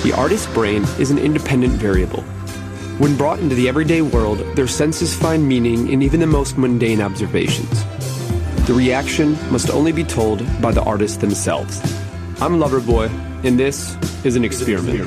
The artist's brain is an independent variable. When brought into the everyday world, their senses find meaning in even the most mundane observations. The reaction must only be told by the artists themselves. I'm Loverboy, and this is an experiment.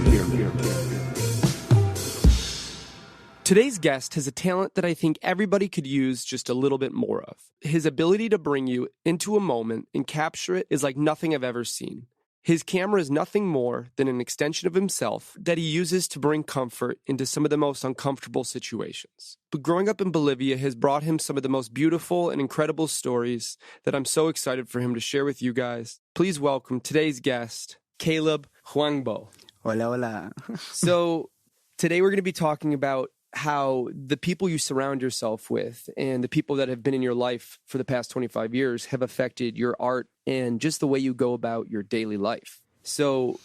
Today's guest has a talent that I think everybody could use just a little bit more of. His ability to bring you into a moment and capture it is like nothing I've ever seen. His camera is nothing more than an extension of himself that he uses to bring comfort into some of the most uncomfortable situations. But growing up in Bolivia has brought him some of the most beautiful and incredible stories that I'm so excited for him to share with you guys. Please welcome today's guest, Caleb Hwangbo. Hola, hola. So today we're going to be talking about how the people you surround yourself with and the people that have been in your life for the past 25 years have affected your art and just the way you go about your daily life. So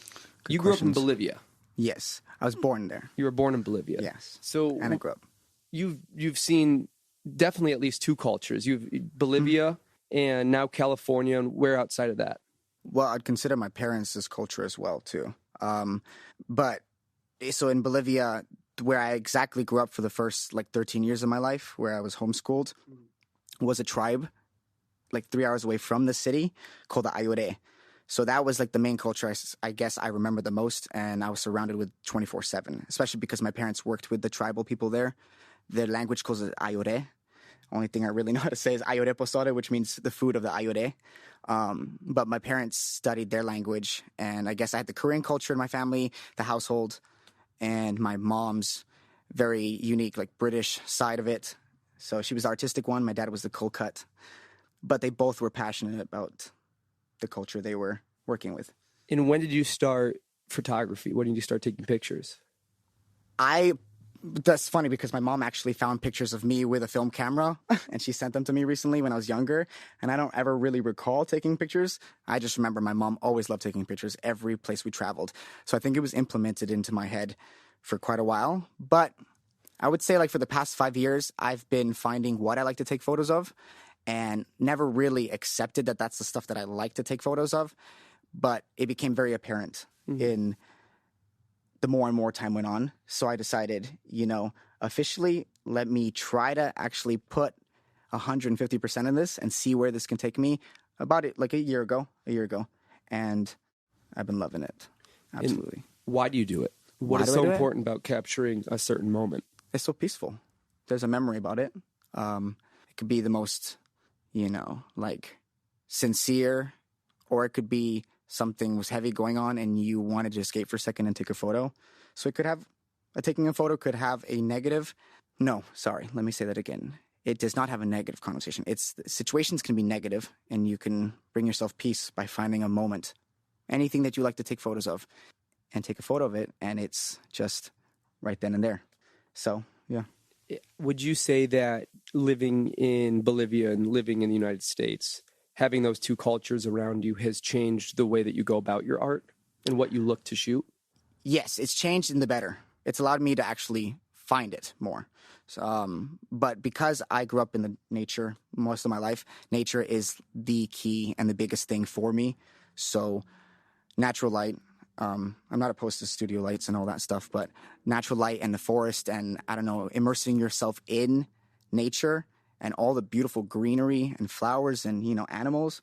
you grew up in Bolivia. Yes, I was born there. You were born in Bolivia. Yes. So and I grew up. You've seen definitely at least two cultures. You've Bolivia and now California, and where outside of that? Well, I'd consider my parents' culture as well too. But so in Bolivia, where I exactly grew up for the first 13 years of my life, where I was homeschooled, was a tribe 3 hours away from the city called the Ayore. So that was the main culture I guess I remember the most, and I was surrounded with 24/7, especially because my parents worked with the tribal people there. Their language calls it Ayore. Only thing I really know how to say is Ayore posore, which means the food of the Ayore. But my parents studied their language, and I guess I had the Korean culture in my family, the household, and my mom's very unique, British side of it. So she was the artistic one. My dad was the cold cut. But they both were passionate about the culture they were working with. And when did you start photography? When did you start taking pictures? That's funny because my mom actually found pictures of me with a film camera and she sent them to me recently when I was younger. And I don't ever really recall taking pictures. I just remember my mom always loved taking pictures every place we traveled. So I think it was implemented into my head for quite a while. But I would say for the past 5 years, I've been finding what I like to take photos of and never really accepted that that's the stuff that I like to take photos of. But it became very apparent in the more and more time went on. So I decided, officially, let me try to actually put 150% in this and see where this can take me. About it a year ago. And I've been loving it. Absolutely. And why do you do it? What is so important about capturing a certain moment? It's so peaceful. There's a memory about it. It could be the most, sincere, or it could be something was heavy going on and you wanted to escape for a second and take a photo. So it could have, taking a photo could have a negative. No, sorry, let me say that again. It does not have a negative connotation. Situations can be negative and you can bring yourself peace by finding a moment, anything that you like to take photos of, and take a photo of it, and it's just right then and there. So, yeah. Would you say that living in Bolivia and living in the United States, having those two cultures around you has changed the way that you go about your art and what you look to shoot? Yes, it's changed in the better. It's allowed me to actually find it more. So, but because I grew up in the nature most of my life, nature is the key and the biggest thing for me. So natural light, I'm not opposed to studio lights and all that stuff, but natural light and the forest and, immersing yourself in nature and all the beautiful greenery and flowers and, animals,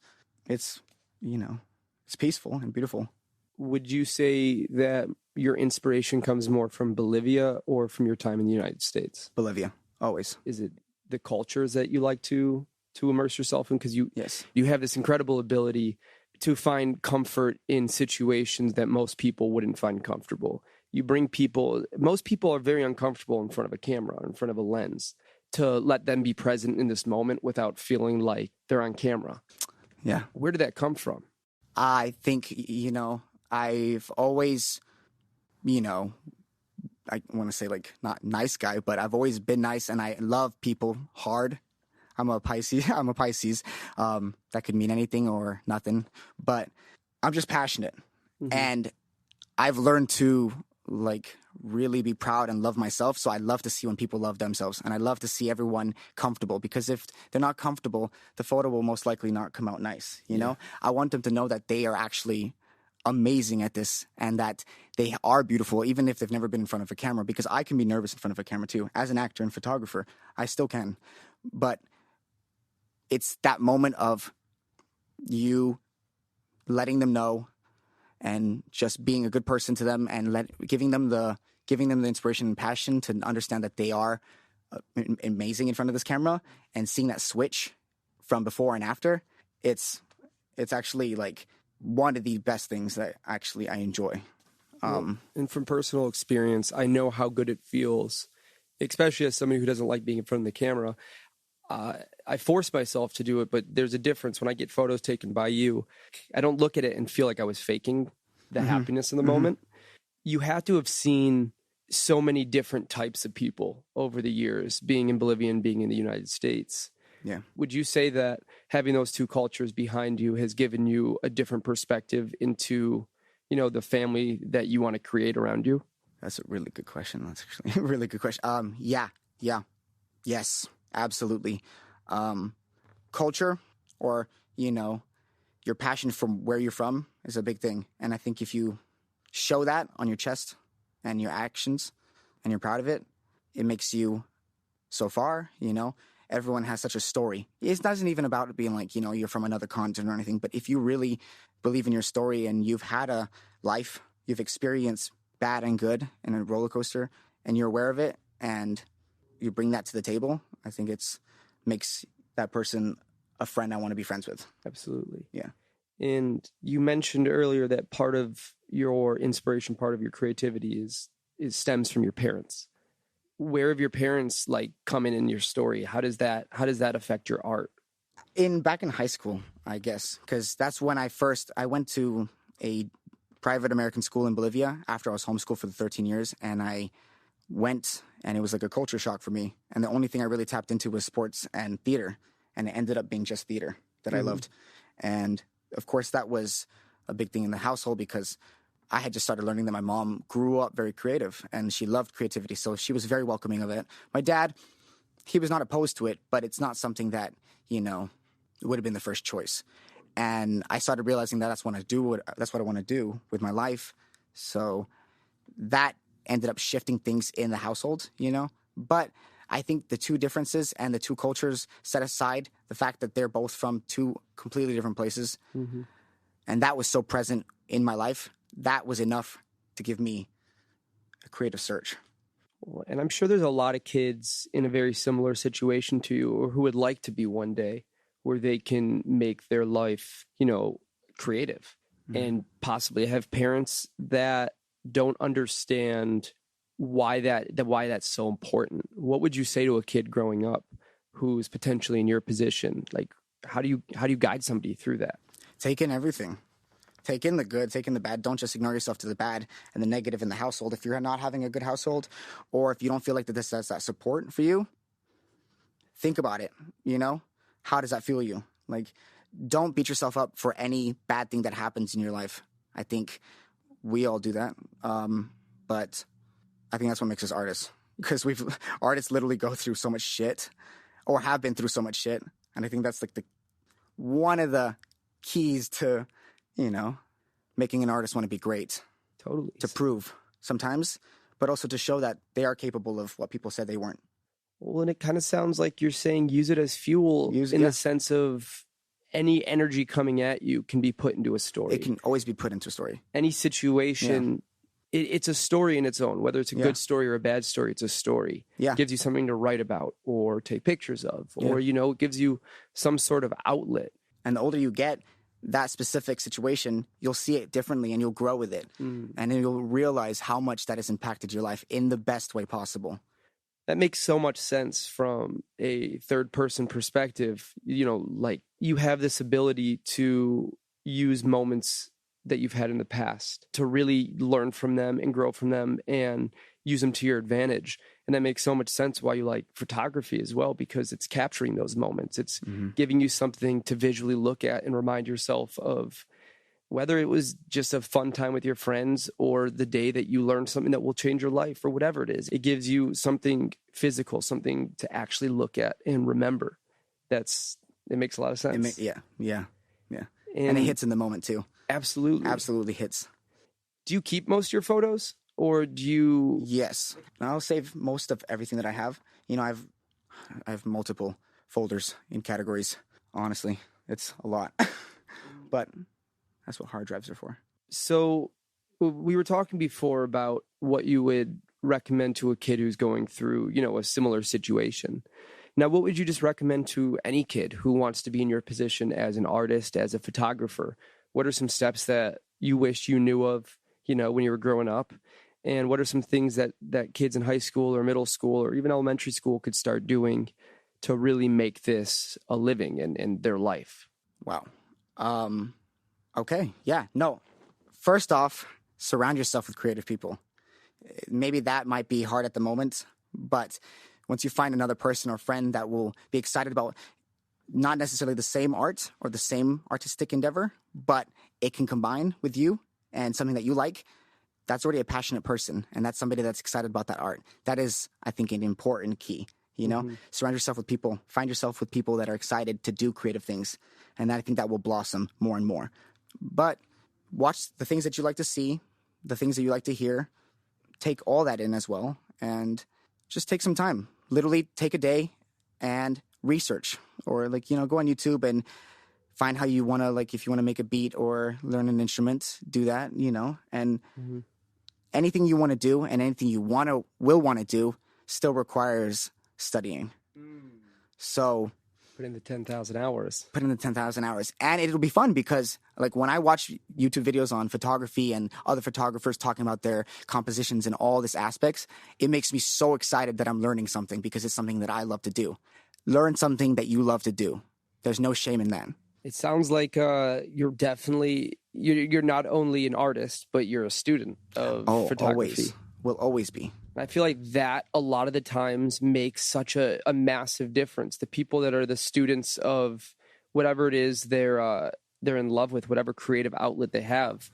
it's peaceful and beautiful. Would you say that your inspiration comes more from Bolivia or from your time in the United States? Bolivia, always. Is it the cultures that you like to immerse yourself in? Because you have this incredible ability to find comfort in situations that most people wouldn't find comfortable. Most people are very uncomfortable in front of a camera, in front of a lens. To let them be present in this moment without feeling like they're on camera. Yeah. Where did that come from? I think, I've always, I want to say not nice guy, but I've always been nice and I love people hard. I'm a Pisces. That could mean anything or nothing, but I'm just passionate. And I've learned to really be proud and love myself. So I love to see when people love themselves, and I love to see everyone comfortable, because if they're not comfortable, the photo will most likely not come out nice. You know, I want them to know that they are actually amazing at this and that they are beautiful even if they've never been in front of a camera, because I can be nervous in front of a camera too. As an actor and photographer, I still can. But it's that moment of you letting them know and just being a good person to them and giving them the inspiration and passion to understand that they are amazing in front of this camera, and seeing that switch from before and after. It's actually like one of the best things that actually I enjoy. And from personal experience, I know how good it feels, especially as somebody who doesn't like being in front of the camera. I force myself to do it, but there's a difference when I get photos taken by you. I don't look at it and feel like I was faking the happiness in the moment. You have to have seen so many different types of people over the years, being in Bolivia and being in the United States. Yeah. Would you say that having those two cultures behind you has given you a different perspective into, the family that you want to create around you? That's a really good question. That's actually a really good question. Yes, absolutely. Culture, or, your passion from where you're from is a big thing. And I think if you show that on your chest and your actions and you're proud of it, it makes you so far, Everyone has such a story. It doesn't even about it being like, you're from another continent or anything. But if you really believe in your story and you've had a life, you've experienced bad and good in a roller coaster, and you're aware of it, and you bring that to the table, I think makes that person a friend I want to be friends with. Absolutely. Yeah. And you mentioned earlier that part of your inspiration, part of your creativity is stems from your parents. Where have your parents come in your story? How does that affect your art? Back in high school, I guess, because that's when I went to a private American school in Bolivia after I was homeschooled for the 13 years, and I went, and it was like a culture shock for me. And the only thing I really tapped into was sports and theater, and it ended up being just theater that I loved. And of course, that was a big thing in the household because I had just started learning that my mom grew up very creative and she loved creativity. So she was very welcoming of it. My dad, he was not opposed to it, but it's not something that, would have been the first choice. And I started realizing that that's what I want to do with my life. So that ended up shifting things in the household, But I think the two differences and the two cultures set aside the fact that they're both from two completely different places. And that was so present in my life. That was enough to give me a creative surge. And I'm sure there's a lot of kids in a very similar situation to you, or who would like to be one day, where they can make their life, creative, and possibly have parents that don't understand why that's so important. What would you say to a kid growing up who's potentially in your position? How do you guide somebody through that? Take in everything. Take in the good, take in the bad. Don't just ignore yourself to the bad and the negative in the household. If you're not having a good household, or if you don't feel like that's that support for you, think about it. How does that feel you? Don't beat yourself up for any bad thing that happens in your life. I think we all do that. But I think that's what makes us artists, because artists literally go through so much shit, or have been through so much shit. And I think that's one of the keys to, making an artist want to be great. Totally. To prove sometimes, but also to show that they are capable of what people said they weren't. Well, and it kind of sounds like you're saying use it as fuel, the sense of any energy coming at you can be put into a story. It can always be put into a story. Any situation, it's a story in its own. Whether it's a good story or a bad story, it's a story. Yeah. It gives you something to write about or take pictures of, or, it gives you some sort of outlet. And the older you get, that specific situation, you'll see it differently and you'll grow with it. And then you'll realize how much that has impacted your life in the best way possible. That makes so much sense from a third-person perspective. You have this ability to use moments that you've had in the past to really learn from them and grow from them and use them to your advantage. And that makes so much sense why you like photography as well, because it's capturing those moments. It's giving you something to visually look at and remind yourself of, whether it was just a fun time with your friends or the day that you learned something that will change your life or whatever it is. It gives you something physical, something to actually look at and remember. It makes a lot of sense. Yeah. And it hits in the moment too. absolutely hits. Do you keep most of your photos, or do you? Yes, I'll save most of everything that I have. I have multiple folders in categories. Honestly, it's a lot, but that's what hard drives are for. So we were talking before about what you would recommend to a kid who's going through, a similar situation. Now, what would you just recommend to any kid who wants to be in your position as an artist, as a photographer? What are some steps that you wish you knew of, when you were growing up? And what are some things that kids in high school or middle school or even elementary school could start doing to really make this a living in their life? Wow. Okay. Yeah. No. First off, surround yourself with creative people. Maybe that might be hard at the moment, but once you find another person or friend that will be excited about not necessarily the same art or the same artistic endeavor, but it can combine with you and something that you like, that's already a passionate person. And that's somebody that's excited about that art. That is, I think, an important key. Surround yourself with people, find yourself with people that are excited to do creative things. And I think that will blossom more and more. But watch the things that you like to see, the things that you like to hear, take all that in as well, and just take some time. Literally take a day and research, or go on YouTube and find how you want to, if you want to make a beat or learn an instrument, do that, and anything you want to do and anything you will want to do still requires studying. So put in the 10,000 hours. And it'll be fun because when I watch YouTube videos on photography and other photographers talking about their compositions and all these aspects, it makes me so excited that I'm learning something because it's something that I love to do. Learn something that you love to do. There's no shame in that. It sounds like you're definitely, you're not only an artist, but you're a student of photography. Always. Will always be. I feel like that a lot of the times makes such a massive difference. The people that are the students of whatever it is they're in love with, whatever creative outlet they have,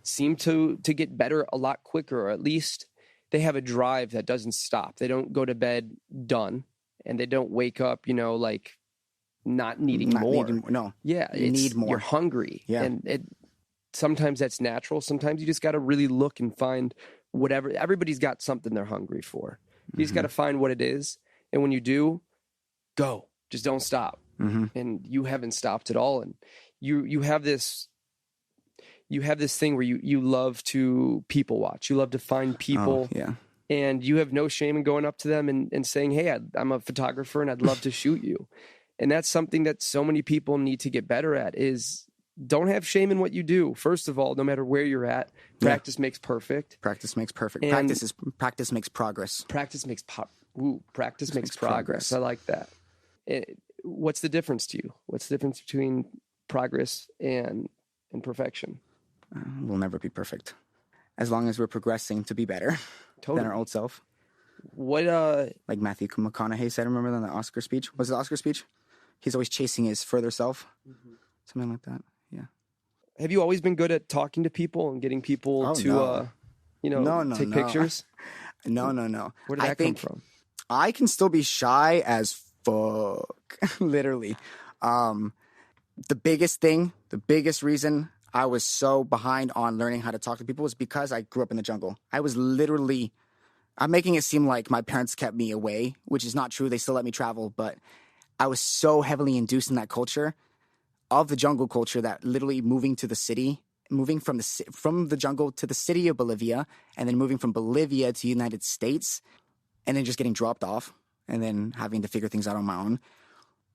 seem to get better a lot quicker, or at least they have a drive that doesn't stop. They don't go to bed done, and they don't wake up, not needing more. No. Yeah. You need more. You're hungry. Yeah. And sometimes that's natural. Sometimes you just got to really look and find whatever. Everybody's got something they're hungry for. You just got to find what it is. And when you do, go. Just don't stop. And you haven't stopped at all. And you have this thing where you love to people watch. You love to find people. Oh, yeah. And you have no shame in going up to them and saying, hey, I'm a photographer and I'd love to shoot you. And that's something that so many people need to get better at, is don't have shame in what you do. First of all, no matter where you're at, practice makes perfect. Practice makes perfect. And Practice makes progress. Practice makes progress. I like that. What's the difference to you? What's the difference between progress and perfection? We'll never be perfect. As long as we're progressing to be better than our old self. What like Matthew McConaughey said, remember in the Oscar speech? Was it the Oscar speech? He's always chasing his further self. Something like that. Yeah. Have you always been good at talking to people and getting people to take pictures? No. Where did that come from? I can still be shy as fuck. Literally. The biggest reason I was so behind on learning how to talk to people was because I grew up in the jungle. I'm making it seem like my parents kept me away, which is not true. They still let me travel, but I was so heavily induced in that culture of the jungle culture that literally moving from the jungle to the city of Bolivia, and then moving from Bolivia to the United States, and then just getting dropped off and then having to figure things out on my own.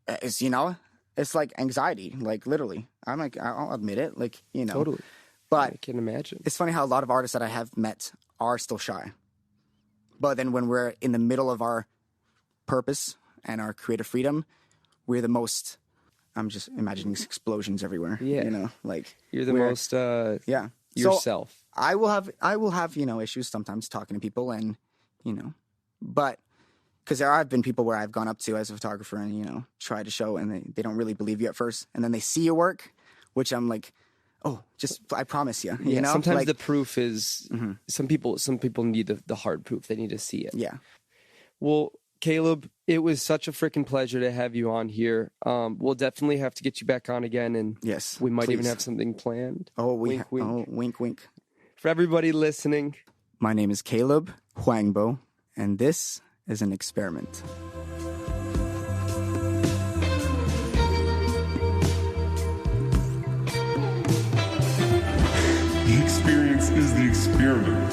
It's like anxiety, like literally. I'll admit it, Totally. But I can imagine. It's funny how a lot of artists that I have met are still shy. But then when we're in the middle of our purpose and our creative freedom, we're the most, I'm just imagining explosions everywhere. Yeah. You're the most yourself. So I will have, issues sometimes talking to people and, but because there have been people where I've gone up to as a photographer and, try to show, and they don't really believe you at first. And then they see your work, which I'm like, oh, I promise you. Sometimes the proof is some people need the hard proof. They need to see it. Yeah. Well, Caleb, it was such a freaking pleasure to have you on here. We'll definitely have to get you back on again, and Yes, we might please. even have something planned. Oh, wink, wink. Oh, wink, wink. For everybody listening, my name is Caleb Hwangbo, and this is an experiment. The experience is the experiment.